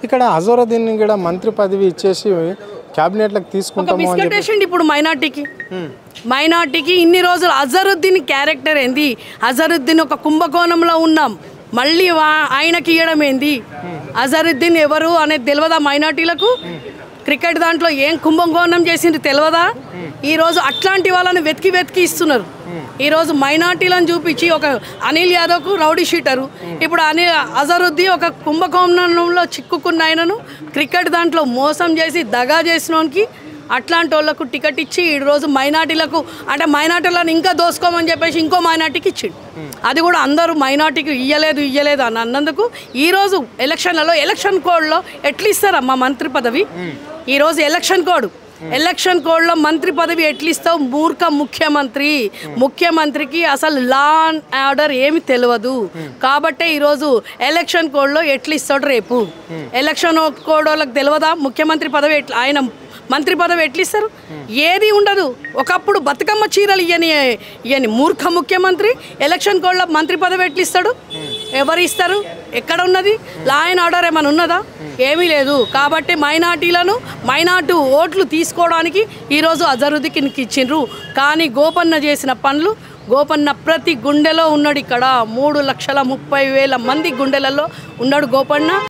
ఇక్కడ అజరుద్దీన్ కూడా మంత్రి పదవి ఇచ్చేసి క్యాబినెట్లకు తీసుకుంటాము అని చెప్పేసి ఇప్పుడు మైనార్టీకి ఇన్ని రోజులు అజరుద్దీన్ క్యారెక్టర్ ఏంది? అజరుద్దీన్ ఒక కుంభకోణంలో ఉన్నాం, మళ్ళీ ఆయనకి ఇవ్వడం ఏంది? అజరుద్దీన్ ఎవరు అనేది తెలియదా మైనార్టీలకు? క్రికెట్ దాంట్లో ఏం కుంభకోణం చేసింది తెలియదా? ఈరోజు అట్లాంటి వాళ్ళని వెతికి ఇస్తున్నారు. ఈరోజు మైనార్టీలను చూపించి ఒక అనిల్ యాదవ్కు రౌడీ షీటరు, ఇప్పుడు అజరుద్దీన్ ఒక కుంభకోణంలో చిక్కుకున్న ఆయనను క్రికెట్ దాంట్లో మోసం చేసి దగా చేసినోనికి అట్లాంటి వాళ్ళకు టికెట్ ఇచ్చి ఈరోజు మైనార్టీలకు అంటే మైనార్టీలను ఇంకా దోసుకోమని చెప్పేసి ఇంకో మైనార్టీకి ఇచ్చిండు. అది కూడా అందరూ మైనార్టీకి ఇయ్యలేదు అని అన్నందుకు ఈరోజు ఎలక్షన్ కోడ్లో ఎట్లా ఇస్తారమ్మా మంత్రి పదవి? ఈరోజు ఎలక్షన్ కోడ్లో మంత్రి పదవి ఎట్లిస్తావు? మూర్ఖ ముఖ్యమంత్రికి అసలు లా అండ్ ఆర్డర్ ఏమి తెలియదు కాబట్టే ఈరోజు ఎలక్షన్ కోడ్లో ఎట్లిస్తాడు? రేపు ఎలక్షన్ కోడ్ వాళ్ళకి తెలియదా ముఖ్యమంత్రి పదవి ఆయన మంత్రి పదవి ఎట్లిస్తారు? ఏది ఉండదు. ఒకప్పుడు బతుకమ్మ చీరలు ఇయని మూర్ఖ ముఖ్యమంత్రి ఎలక్షన్ కోడ్లో మంత్రి పదవి ఎట్లిస్తాడు? ఎవరు ఇస్తారు? ఎక్కడ ఉన్నది? లా అండ్ ఆర్డర్ ఏమైనా ఉన్నదా? ఏమీ లేదు. కాబట్టి మైనార్టీ ఓట్లు తీసుకోవడానికి ఈరోజు అజరుద్దీన్కి ఇచ్చిండ్రు. కానీ గోపన్న చేసిన పనులు, గోపన్న ప్రతి గుండెలో ఉన్నాడు. ఇక్కడ 3,30,000 మంది గుండెలలో ఉన్నాడు గోపన్న.